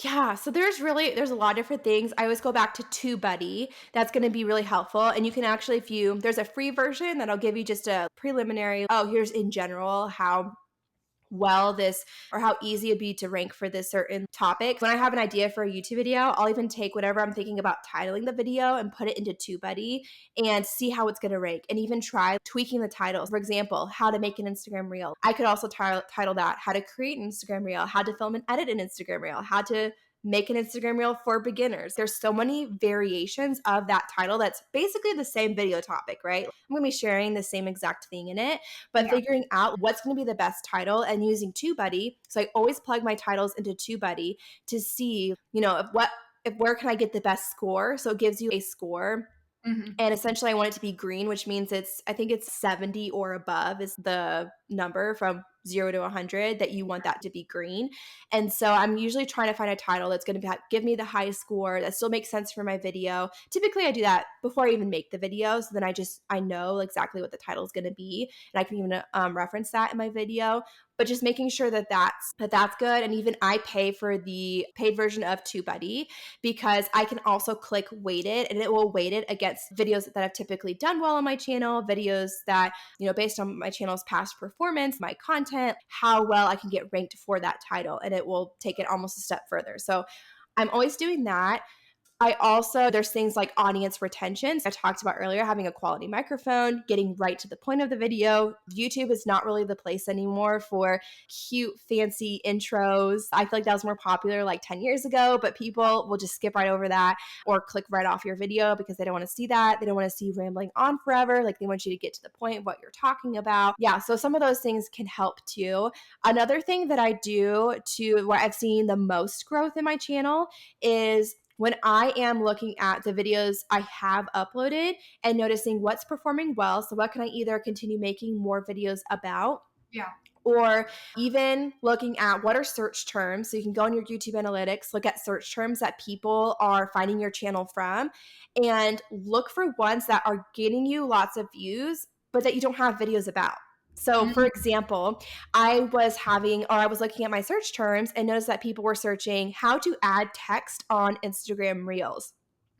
Yeah, so there's a lot of different things. I always go back to TubeBuddy. That's going to be really helpful. And you can actually, if you, there's a free version that'll give you just a preliminary, oh, here's in general how well this, or how easy it'd be to rank for this certain topic. When I have an idea for a YouTube video, I'll even take whatever I'm thinking about titling the video and put it into TubeBuddy and see how it's going to rank, and even try tweaking the titles. For example, how to make an Instagram reel. I could also title that how to create an Instagram reel, how to film and edit an Instagram reel, how to make an Instagram reel for beginners. There's so many variations of that title that's basically the same video topic, right? I'm going to be sharing the same exact thing in it, but figuring out what's going to be the best title and using TubeBuddy. So I always plug my titles into TubeBuddy to see, if where can I get the best score? So it gives you a score. Mm-hmm. And essentially I want it to be green, which means I think it's 70 or above is the number from 0 to 100 that you want that to be green. And so I'm usually trying to find a title that's going to give me the highest score that still makes sense for my video. Typically I do that before I even make the video. So then I know exactly what the title is going to be, and I can even reference that in my video. But just making sure that that's good. And even I pay for the paid version of TubeBuddy because I can also click weighted, and it will weight it against videos that have typically done well on my channel, videos that, based on my channel's past performance, my content, how well I can get ranked for that title, and it will take it almost a step further. So I'm always doing that. There's things like audience retention. So I talked about earlier, having a quality microphone, getting right to the point of the video. YouTube is not really the place anymore for cute, fancy intros. I feel like that was more popular like 10 years ago, but people will just skip right over that or click right off your video because they don't want to see that. They don't want to see you rambling on forever. Like they want you to get to the point of what you're talking about. Yeah, so some of those things can help too. Another thing that I do where I've seen the most growth in my channel is when I am looking at the videos I have uploaded and noticing what's performing well. So what can I either continue making more videos about? Yeah. Or even looking at what are search terms. So you can go on your YouTube analytics, look at search terms that people are finding your channel from, and look for ones that are getting you lots of views, but that you don't have videos about. So, for Mm, example, I was looking at my search terms and noticed that people were searching how to add text on Instagram Reels.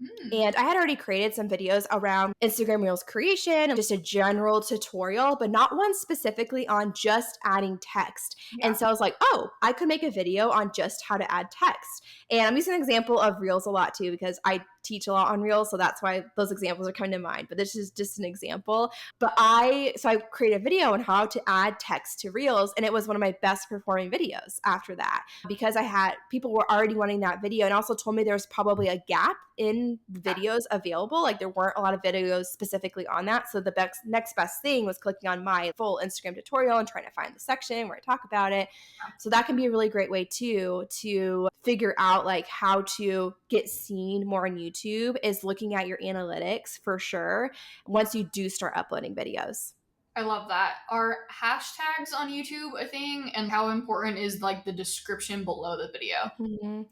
mm, And I had already created some videos around Instagram Reels creation, just a general tutorial, but not one specifically on just adding text. yeah. And so I was like, oh, I could make a video on just how to add text. And I'm using an example of Reels a lot too, because I teach a lot on Reels. So that's why those examples are coming to mind. But this is just an example. So I created a video on how to add text to Reels. And it was one of my best performing videos after that, because I had people were already wanting that video and also told me there was probably a gap in videos available. Like there weren't a lot of videos specifically on that. So the next best thing was clicking on my full Instagram tutorial and trying to find the section where I talk about it. So that can be a really great way too to figure out like how to get seen more on YouTube, is looking at your analytics for sure once you do start uploading videos. I love that. Are hashtags on YouTube a thing? And how important is like the description below the video? Mhm.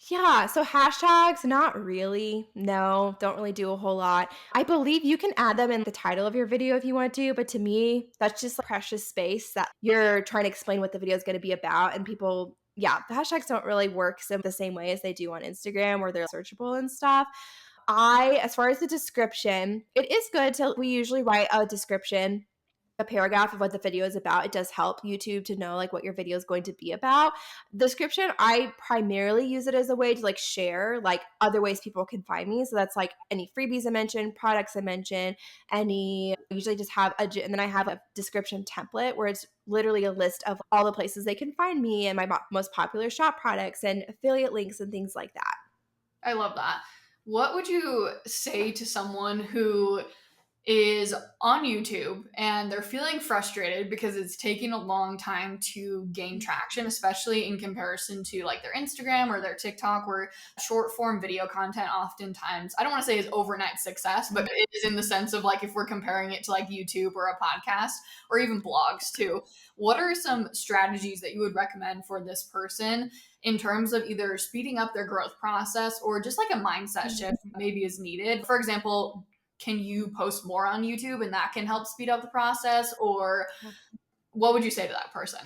Yeah, so hashtags, not really. No, don't really do a whole lot. I believe you can add them in the title of your video if you want to, but to me, that's just like precious space that you're trying to explain what the video is going to be about. And people, yeah, the hashtags don't really work the same way as they do on Instagram where they're searchable and stuff. As far as the description, it is good we usually write a description, a paragraph of what the video is about. It does help YouTube to know like what your video is going to be about. Description, I primarily use it as a way to like share like other ways people can find me. So that's like any freebies I mentioned, products I mentioned, I usually just have and then I have a description template where it's literally a list of all the places they can find me and my most popular shop products and affiliate links and things like that. I love that. What would you say to someone who is on YouTube and they're feeling frustrated because it's taking a long time to gain traction, especially in comparison to like their Instagram or their TikTok, where short form video content oftentimes, I don't want to say is overnight success, but it is in the sense of like if we're comparing it to like YouTube or a podcast or even blogs too. What are some strategies that you would recommend for this person in terms of either speeding up their growth process or just like a mindset shift maybe is needed? For example, can you post more on YouTube and that can help speed up the process? Or what would you say to that person?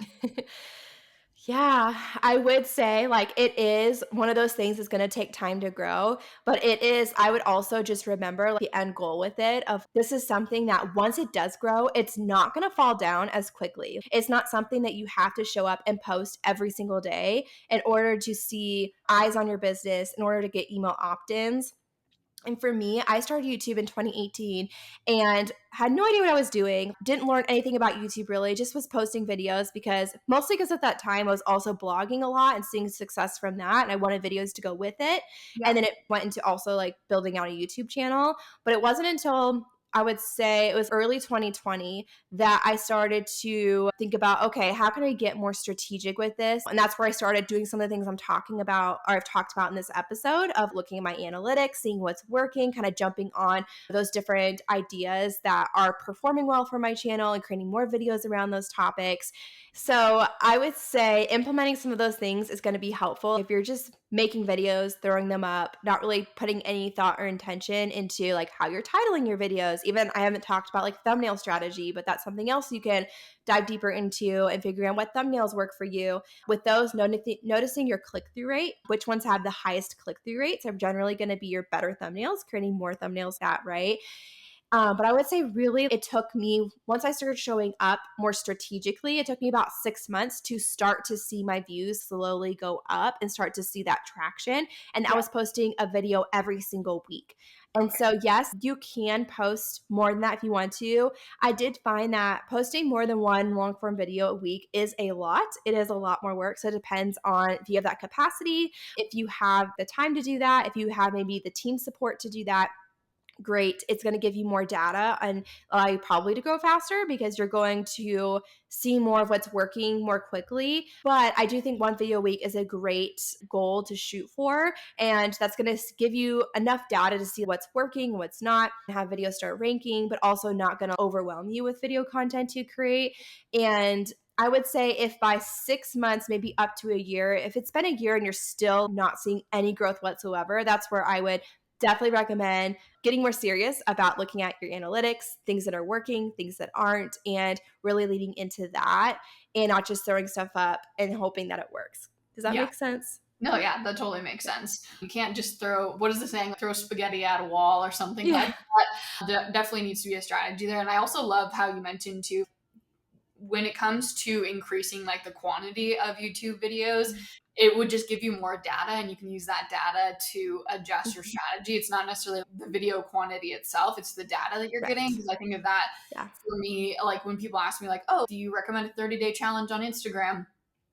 Yeah, I would say like it is one of those things that's going to take time to grow, but I would also just remember like, the end goal with it of this is something that once it does grow, it's not going to fall down as quickly. It's not something that you have to show up and post every single day in order to see eyes on your business, in order to get email opt-ins. And for me, I started YouTube in 2018 and had no idea what I was doing. Didn't learn anything about YouTube really, just was posting videos mostly because at that time I was also blogging a lot and seeing success from that. And I wanted videos to go with it. Yeah. And then it went into also like building out a YouTube channel. But it wasn't until I would say it was early 2020 that I started to think about, okay, how can I get more strategic with this? And that's where I started doing some of the things I'm talking about, or I've talked about in this episode, of looking at my analytics, seeing what's working, kind of jumping on those different ideas that are performing well for my channel and creating more videos around those topics. So I would say implementing some of those things is going to be helpful if you're just making videos, throwing them up, not really putting any thought or intention into like how you're titling your videos. Even I haven't talked about like thumbnail strategy, but that's something else you can dive deeper into and figuring out what thumbnails work for you. With those, noticing your click-through rate, which ones have the highest click-through rates are generally going to be your better thumbnails, creating more thumbnails that right. But I would say really it took me, once I started showing up more strategically, it took me about 6 months to start to see my views slowly go up and start to see that traction. And I Yeah. was posting a video every single week. And Okay. so, yes, you can post more than that if you want to. I did find that posting more than one long form video a week is a lot. It is a lot more work. So it depends on if you have that capacity, if you have the time to do that, if you have maybe the team support to do that. Great. It's going to give you more data and probably to go faster because you're going to see more of what's working more quickly. But I do think one video a week is a great goal to shoot for. And that's going to give you enough data to see what's working, what's not, have videos start ranking, but also not going to overwhelm you with video content to create. And I would say if by 6 months, maybe up to a year, if it's been a year and you're still not seeing any growth whatsoever, that's where I would definitely recommend getting more serious about looking at your analytics, things that are working, things that aren't, and really leading into that and not just throwing stuff up and hoping that it works. Does that Yeah. make sense? No, yeah, that totally makes sense. You can't just throw, what is the saying, throw spaghetti at a wall or something like Yeah. that. Definitely needs to be a strategy there. And I also love how you mentioned too, when it comes to increasing like the quantity of YouTube videos, it would just give you more data and you can use that data to adjust your strategy. It's not necessarily the video quantity itself, it's the data that you're getting. Right. Because I think of that Yeah. for me, like when people ask me like, oh, do you recommend a 30-day challenge on Instagram?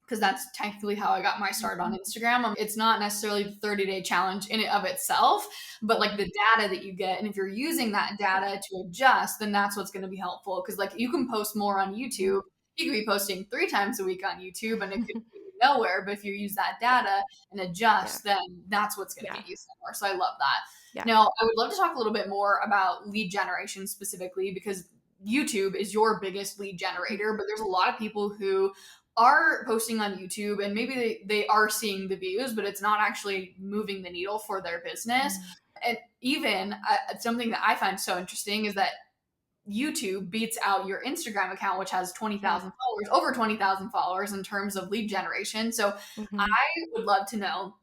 Because that's technically how I got my start on Instagram. It's not necessarily the 30-day challenge in and of itself, but like the data that you get. And if you're using that data to adjust, then that's what's going to be helpful. Because like you can post more on YouTube. You could be posting 3 times a week on YouTube and it could be nowhere. But if you use that data and Yeah. adjust, then that's what's going to Yeah. get you somewhere. So I love that. Yeah. Now, I would love to talk a little bit more about lead generation specifically because YouTube is your biggest lead generator, but there's a lot of people who are posting on YouTube and maybe they are seeing the views, but it's not actually moving the needle for their business. And even something that I find so interesting is that YouTube beats out your Instagram account, which has 20,000 followers, over 20,000 followers in terms of lead generation. So I Mm-hmm. would love to know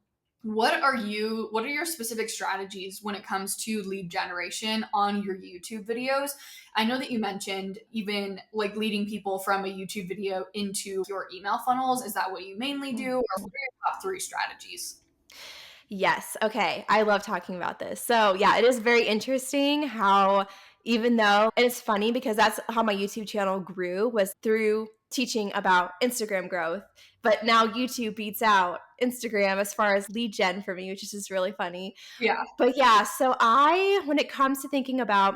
what are your specific strategies when it comes to lead generation on your YouTube videos? I know that you mentioned even like leading people from a YouTube video into your email funnels. Is that what you mainly do? Or what are your top 3 strategies? Yes. Okay. I love talking about this. So, yeah, it is very interesting how, even though, and it's funny because that's how my YouTube channel grew was through teaching about Instagram growth. But now YouTube beats out Instagram as far as lead gen for me, which is just really funny. Yeah. But yeah, when it comes to thinking about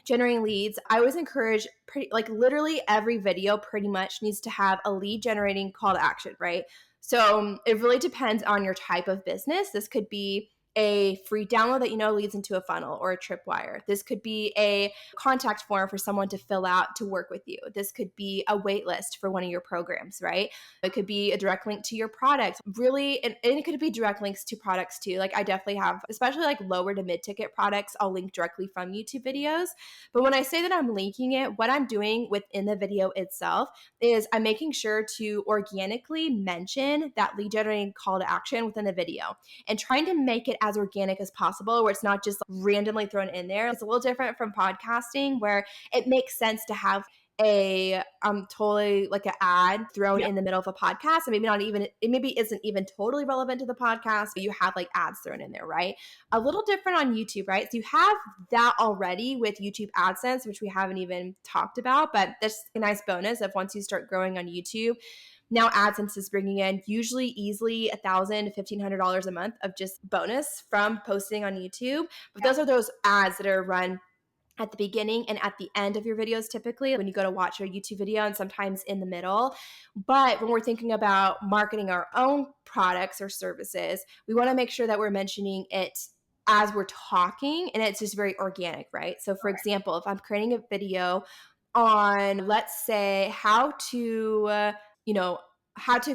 generating leads, I always encourage pretty like literally every video pretty much needs to have a lead generating call to action, right? So it really depends on your type of business. This could be a free download that leads into a funnel or a tripwire. This could be a contact form for someone to fill out to work with you. This could be a wait list for one of your programs, right? It could be a direct link to your product, really, and it could be direct links to products too. Like I definitely have, especially like lower to mid ticket products, I'll link directly from YouTube videos. But when I say that I'm linking it, what I'm doing within the video itself is I'm making sure to organically mention that lead generating call to action within the video and trying to make it as organic as possible where it's not just randomly thrown in there. It's a little different from podcasting where it makes sense to have a totally like an ad thrown Yeah. in the middle of a podcast and maybe not even it maybe isn't even totally relevant to the podcast, but you have like ads thrown in there, right? A little different on YouTube, right? So you have that already with YouTube AdSense, which we haven't even talked about, but that's a nice bonus of once you start growing on YouTube. Now AdSense is bringing in usually easily $1,000 to $1,500 a month of just bonus from posting on YouTube. But those are those ads that are run at the beginning and at the end of your videos, typically when you go to watch your YouTube video and sometimes in the middle. But when we're thinking about marketing our own products or services, we want to make sure that we're mentioning it as we're talking and it's just very organic, right? So for example, if I'm creating a video on, let's say, how to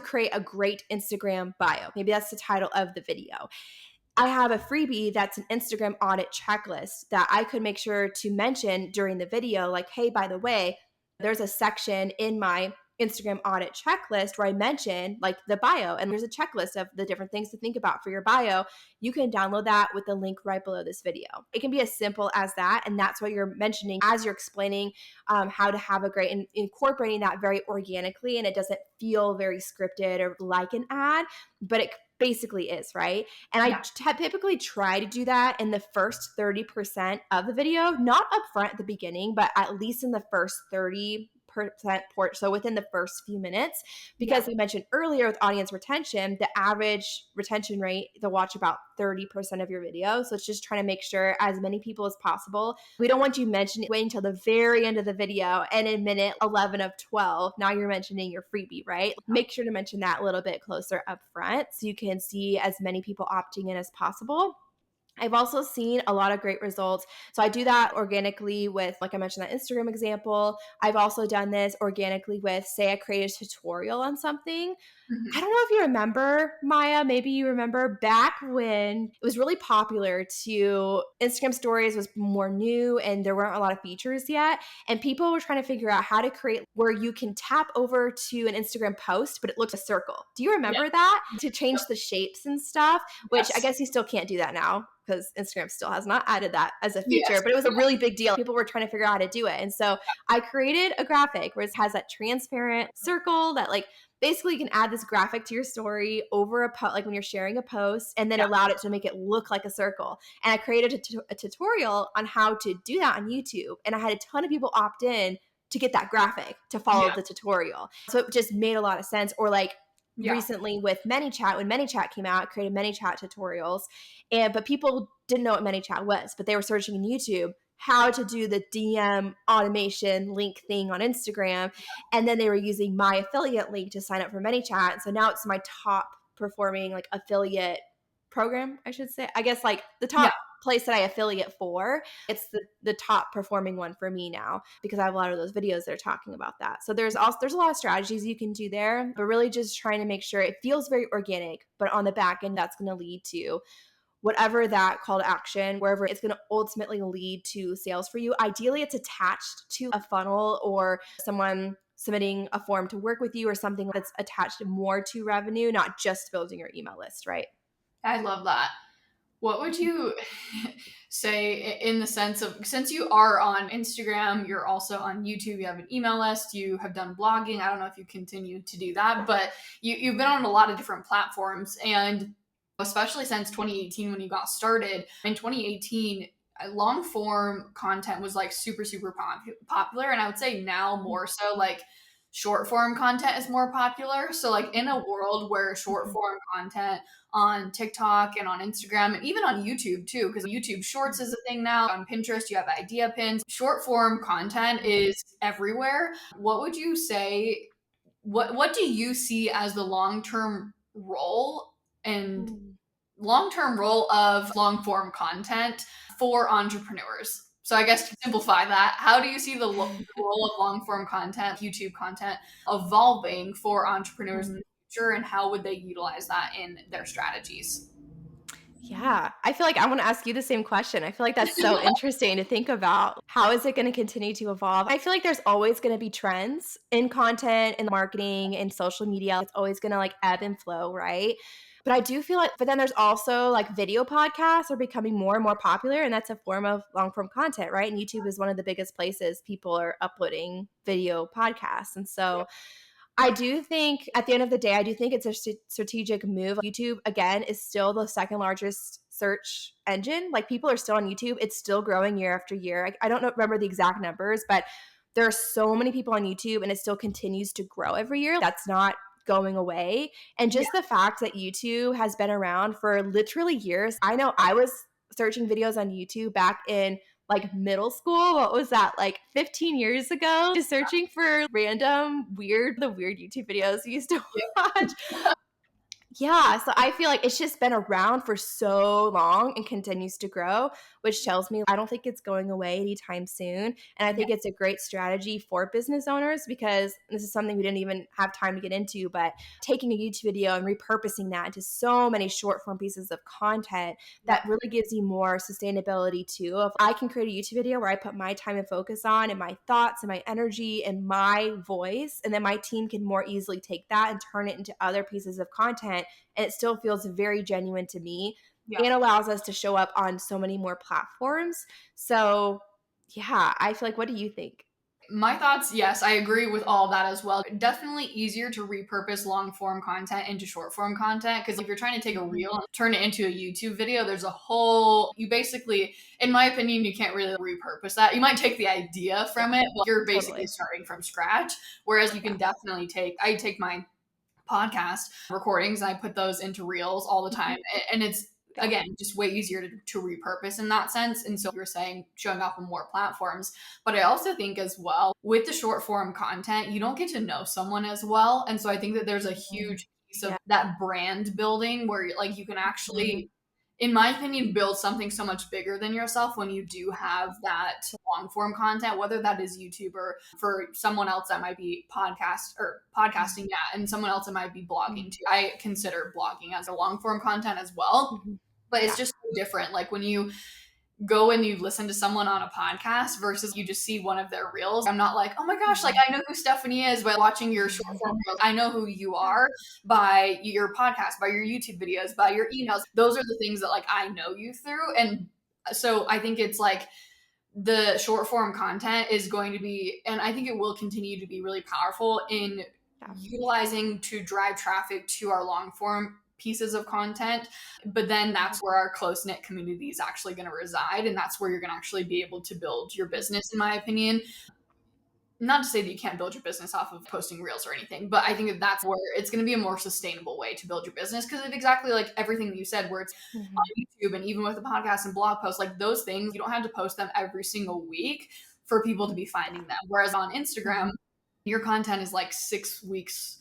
create a great Instagram bio. Maybe that's the title of the video. I have a freebie that's an Instagram audit checklist that I could make sure to mention during the video. Like, hey, by the way, there's a section in my Instagram audit checklist where I mention like the bio, and there's a checklist of the different things to think about for your bio. You can download that with the link right below this video. It can be as simple as that. And that's what you're mentioning as you're explaining how to have a great and incorporating that very organically. And it doesn't feel very scripted or like an ad, but it basically is, right? And I typically try to do that in the first 30% of the video, not upfront at the beginning, but at least in the first 30% port, so within the first few minutes, because we mentioned earlier with audience retention, the average retention rate, they'll watch about 30% of your video. So it's just trying to make sure as many people as possible. We don't want you mentioning waiting until the very end of the video and in minute 11 of 12, now you're mentioning your freebie, right? Make sure to mention that a little bit closer up front so you can see as many people opting in as possible. I've also seen a lot of great results. So I do that organically with, like I mentioned, that Instagram example. I've also done this organically with, say, I created a tutorial on something. I Mhm. don't know if you remember, Maya, maybe you remember back when it was really popular to Instagram stories was more new and there weren't a lot of features yet. And people were trying to figure out how to create where you can tap over to an Instagram post, but it looks a circle. Do you Yeah. remember that? To change the shapes and stuff, which I Yes. guess you still can't do that now because Instagram still has not added that as a feature, Yes. but it was a really big deal. People were trying to figure out how to do it. And so I created a graphic where it has that transparent circle that like basically you can add this graphic to your story over like when you're sharing a post and then Yeah. allowed it to make it look like a circle. And I created a tutorial on how to do that on YouTube. And I had a ton of people opt in to get that graphic to follow Yeah. the tutorial. So it just made a lot of sense. Or like Yeah. recently with ManyChat, when ManyChat came out, I created ManyChat tutorials. But people didn't know what ManyChat was, but they were searching in YouTube how to do the DM automation link thing on Instagram. And then they were using my affiliate link to sign up for ManyChat. So now it's my top performing like affiliate program, I should say. I guess like the Yeah. top place that I affiliate for. It's the top performing one for me now because I have a lot of those videos that are talking about that. So there's a lot of strategies you can do there, but really just trying to make sure it feels very organic, but on the back end that's going to lead to whatever that call to action, wherever it's going to ultimately lead to sales for you. Ideally, it's attached to a funnel or someone submitting a form to work with you or something that's attached more to revenue, not just building your email list, right? I love that. What would you say in the sense of, since you are on Instagram, you're also on YouTube, you have an email list, you have done blogging. I don't know if you continue to do that, but you've been on a lot of different platforms. And especially since 2018 when you got started, in 2018, long form content was like super, super popular. And I would say now more so, like, short form content is more popular. So, like, in a world where short form content on TikTok and on Instagram and even on YouTube too, because YouTube Shorts is a thing now. On Pinterest, you have idea pins. Short form content is everywhere. What would you say? What do you see as the role and Mm. long term role of long form content for entrepreneurs? So I guess to simplify that, how do you see the role of long form content, YouTube content, evolving for entrepreneurs in the future, and how would they utilize that in their strategies? Yeah, I feel like I want to ask you the same question. I feel like that's so interesting to think about. How is it going to continue to evolve? I feel like there's always going to be trends in content and marketing and social media. It's always going to like ebb and flow, right? But I do feel like, but then there's also like video podcasts are becoming more and more popular, and that's a form of long form content, right? And YouTube is one of the biggest places people are uploading video podcasts. And so I do think at the end of the day, I do think it's a strategic move. YouTube, again, is still the second largest search engine. Like people are still on YouTube. It's still growing year after year. I don't remember the exact numbers, but there are so many people on YouTube and it still continues to grow every year. That's not going away. And Yeah. just the fact that YouTube has been around for literally years. I know I was searching videos on YouTube back in like middle school. What was that? Like 15 years ago, just searching for the weird YouTube videos we used to watch. Yeah, so I feel like it's just been around for so long and continues to grow, which tells me I don't think it's going away anytime soon. And I Yeah. think it's a great strategy for business owners because this is something we didn't even have time to get into, but taking a YouTube video and repurposing that into so many short form pieces of content Yeah. that really gives you more sustainability too. If I can create a YouTube video where I put my time and focus on and my thoughts and my energy and my voice, and then my team can more easily take that and turn it into other pieces of content and it still feels very genuine to me Yeah. and allows us to show up on so many more platforms. So, yeah, I feel like, what do you think? My thoughts, yes, I agree with all that as well. Definitely easier to repurpose long form content into short form content because if you're trying to take a reel and turn it into a YouTube video, there's a whole, you basically, in my opinion, you can't really repurpose that. You might take the idea from it, but you're basically Totally. starting from scratch. Whereas you Yeah. can definitely I take my podcast recordings and I put those into reels all the time. And it's, Yeah. again, just way easier to repurpose in that sense. And so you're saying showing up on more platforms. But I also think as well, with the short form content, you don't get to know someone as well. And so I think that there's a huge piece of Yeah. that brand building where like you can Mhm. actually in my opinion, build something so much bigger than yourself when you do have that long form content, whether that is YouTube or for someone else that might be podcasting, yeah, and someone else that might be blogging too. I consider blogging as a long form content as well, Mhm. but it's Yeah. just so different. Like when you go and you listen to someone on a podcast versus you just see one of their reels. I'm not like, oh my gosh, like I know who Stephanie is by watching your short form reels. I know who you are by your podcast, by your YouTube videos, by your emails. Those are the things that like I know you through. And so I think it's like the short form content is going to be, and I think it will continue to be really powerful in Yeah. utilizing to drive traffic to our long form pieces of content. But then that's where our close knit community is actually going to reside. And that's where you're going to actually be able to build your business, in my opinion. Not to say that you can't build your business off of posting reels or anything, but I think that that's where it's going to be a more sustainable way to build your business because of exactly like everything that you said, where it's Mhm. on YouTube and even with the podcast and blog posts, like those things, you don't have to post them every single week for people to be finding them. Whereas on Instagram, your content is like 6 weeks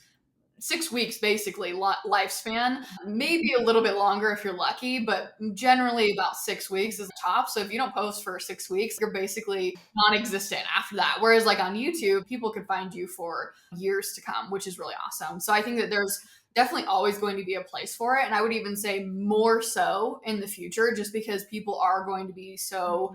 basically lifespan, maybe a little bit longer if you're lucky, but generally about 6 weeks is the top. So if you don't post for 6 weeks, you're basically non-existent after that. Whereas like on YouTube, people could find you for years to come, which is really awesome. So I think that there's definitely always going to be a place for it, and I would even say more so in the future, just because people are going to be so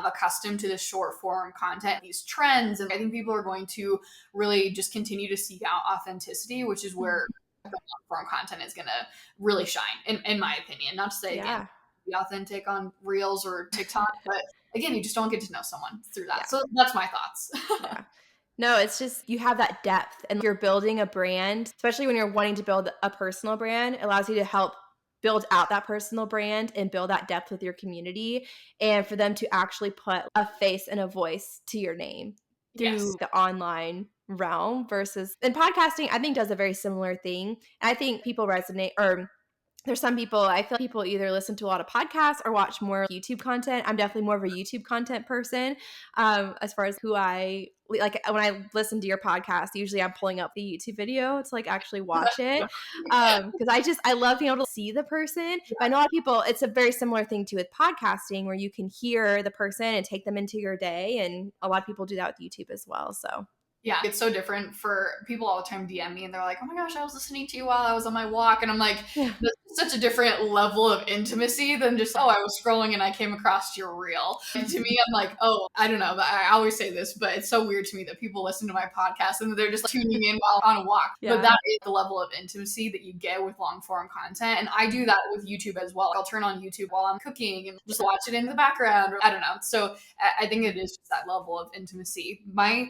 accustomed to this short form content, these trends. And I think people are going to really just continue to seek out authenticity, which is where the long form content is going to really shine, in my opinion. Not to say, again, Yeah. be authentic on Reels or TikTok, but again, you just don't get to know someone through that. Yeah. So that's my thoughts. Yeah. No, it's just you have that depth and you're building a brand, especially when you're wanting to build a personal brand, it allows you to help build out that personal brand and build that depth with your community and for them to actually put a face and a voice to your name Yes. through the online realm versus and podcasting I think does a very similar thing. And I think people resonate or there's some people, I feel like people either listen to a lot of podcasts or watch more YouTube content. I'm definitely more of a YouTube content person. As far as who I like, when I listen to your podcast, usually I'm pulling up the YouTube video to like actually watch it. Because I love being able to see the person. But I know a lot of people, it's a very similar thing too with podcasting where you can hear the person and take them into your day. And a lot of people do that with YouTube as well. So Yeah, it's so different for people all the time DM me and they're like, oh my gosh, I was listening to you while I was on my walk. And I'm like, yeah. that's such a different level of intimacy than just, oh, I was scrolling and I came across your reel. And to me, I'm like, oh, I don't know. But I always say this, but it's so weird to me that people listen to my podcast and they're just tuning in while on a walk. Yeah. But that is the level of intimacy that you get with long form content. And I do that with YouTube as well. I'll turn on YouTube while I'm cooking and just watch it in the background. I don't know. So I think it is just that level of intimacy. My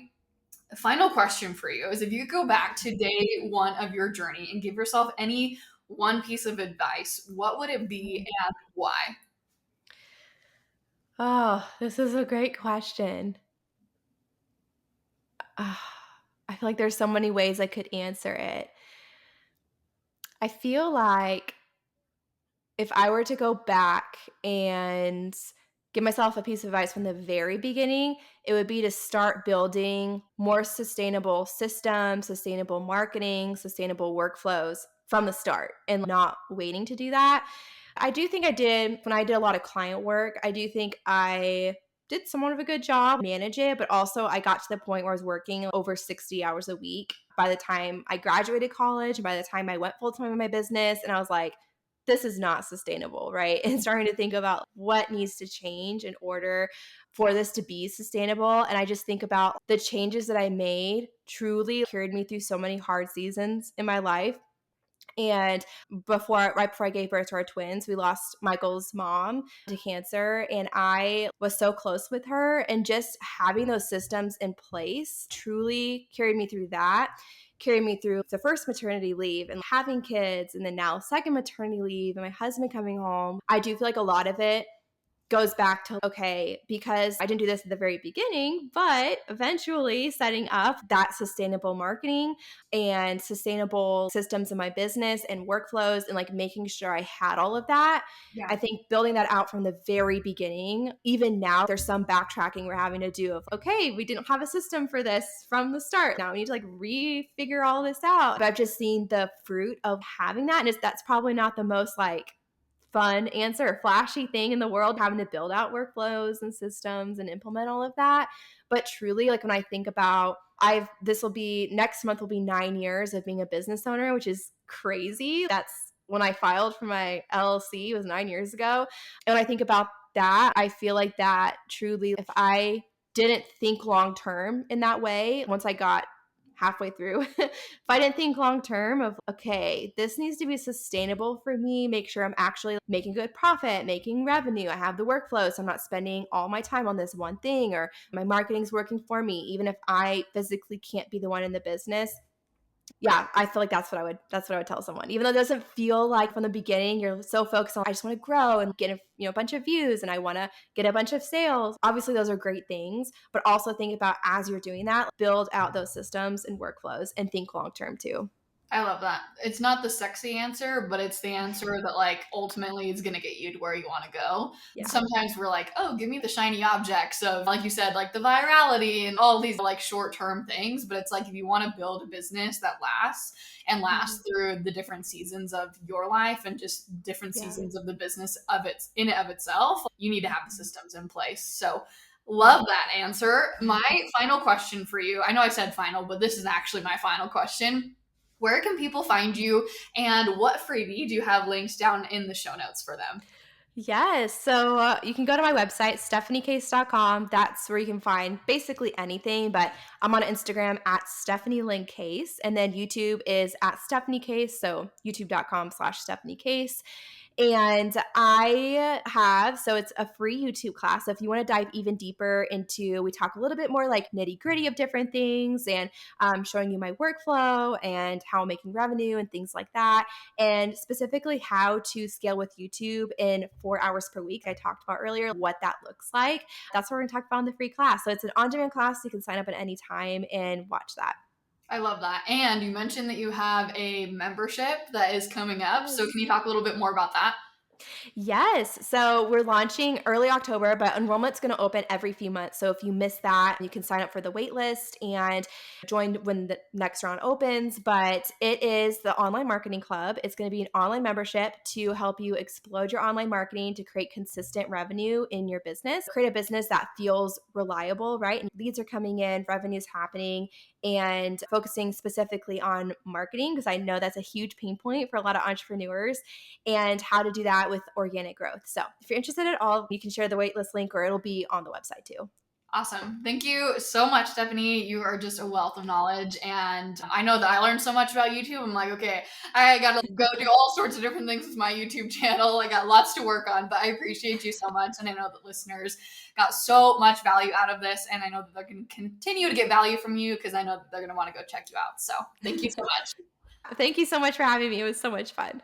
final question for you is if you could go back to day one of your journey and give yourself any one piece of advice, what would it be and why? Oh, this is a great question. I feel like there's so many ways I could answer it. I feel like if I were to go back and give myself a piece of advice from the very beginning, it would be to start building more sustainable systems, sustainable marketing, sustainable workflows from the start and not waiting to do that. I do think I did, when I did a lot of client work, I do think I did somewhat of a good job manage it, but also I got to the point where I was working over 60 hours a week by the time I graduated college and by the time I went full time in my business. And I was like, this is not sustainable, right? And starting to think about what needs to change in order for this to be sustainable. And I just think about the changes that I made truly carried me through so many hard seasons in my life. And right before I gave birth to our twins, we lost Michael's mom to cancer. And I was so close with her. And just having those systems in place truly carried me through that, carried me through the first maternity leave and having kids, and then now second maternity leave and my husband coming home. I do feel like a lot of it goes back to, okay, because I didn't do this at the very beginning, but eventually setting up that sustainable marketing and sustainable systems in my business and workflows and like making sure I had all of that. Yeah. I think building that out from the very beginning, even now, there's some backtracking we're having to do of, okay, we didn't have a system for this from the start. Now we need to like refigure all this out. But I've just seen the fruit of having that. And that's probably not the most like fun answer or flashy thing in the world, having to build out workflows and systems and implement all of that. But truly, like when I think about this will be next month will be 9 years of being a business owner, which is crazy. That's when I filed for my LLC, it was 9 years ago. And when I think about that, I feel like that truly, if I didn't think long term in that way, once I got halfway through, if I didn't think long term of, okay, this needs to be sustainable for me, make sure I'm actually making good profit, making revenue, I have the workflow, so I'm not spending all my time on this one thing, or my marketing's working for me, even if I physically can't be the one in the business. Yeah, I feel like that's what I would tell someone. Even though it doesn't feel like from the beginning you're so focused on I just want to grow and get a bunch of views and I want to get a bunch of sales. Obviously those are great things, but also think about as you're doing that, build out those systems and workflows and think long term too. I love that. It's not the sexy answer, but it's the answer that like ultimately is going to get you to where you want to go. Yeah. Sometimes we're like, oh, give me the shiny objects of, like you said, like the virality and all these like short-term things. But it's like if you want to build a business that lasts and lasts through the different seasons of your life and just different Yeah. seasons of the business of its in and of itself, you need to have the systems in place. So love that answer. My final question for you. I know I said final, but this is actually my final question. Where can people find you and what freebie do you have links down in the show notes for them? Yes. So you can go to my website, stephaniecase.com. That's where you can find basically anything, but I'm on Instagram at Stephanie Lynn Case. And then YouTube is at Stephanie Case. So youtube.com/Stephanie Case. And so it's a free YouTube class. So if you want to dive even deeper into, we talk a little bit more like nitty gritty of different things and showing you my workflow and how I'm making revenue and things like that. And specifically how to scale with YouTube in 4 hours per week. I talked about earlier what that looks like. That's what we're going to talk about in the free class. So it's an on-demand class. You can sign up at any time and watch that. I love that. And you mentioned that you have a membership that is coming up. So can you talk a little bit more about that? Yes. So we're launching early October, but enrollment's going to open every few months. So if you miss that, you can sign up for the wait list and join when the next round opens. But it is the Online Marketing Club. It's going to be an online membership to help you explode your online marketing to create consistent revenue in your business, create a business that feels reliable, right? And leads are coming in, revenue's happening, and focusing specifically on marketing because I know that's a huge pain point for a lot of entrepreneurs and how to do that with organic growth. So if you're interested at all, you can share the waitlist link or it'll be on the website too. Awesome. Thank you so much, Stephanie. You are just a wealth of knowledge. And I know that I learned so much about YouTube. I'm like, okay, I got to go do all sorts of different things with my YouTube channel. I got lots to work on, but I appreciate you so much. And I know that listeners got so much value out of this. And I know that they're going to continue to get value from you because I know that they're going to want to go check you out. So thank you so much. Thank you so much for having me. It was so much fun.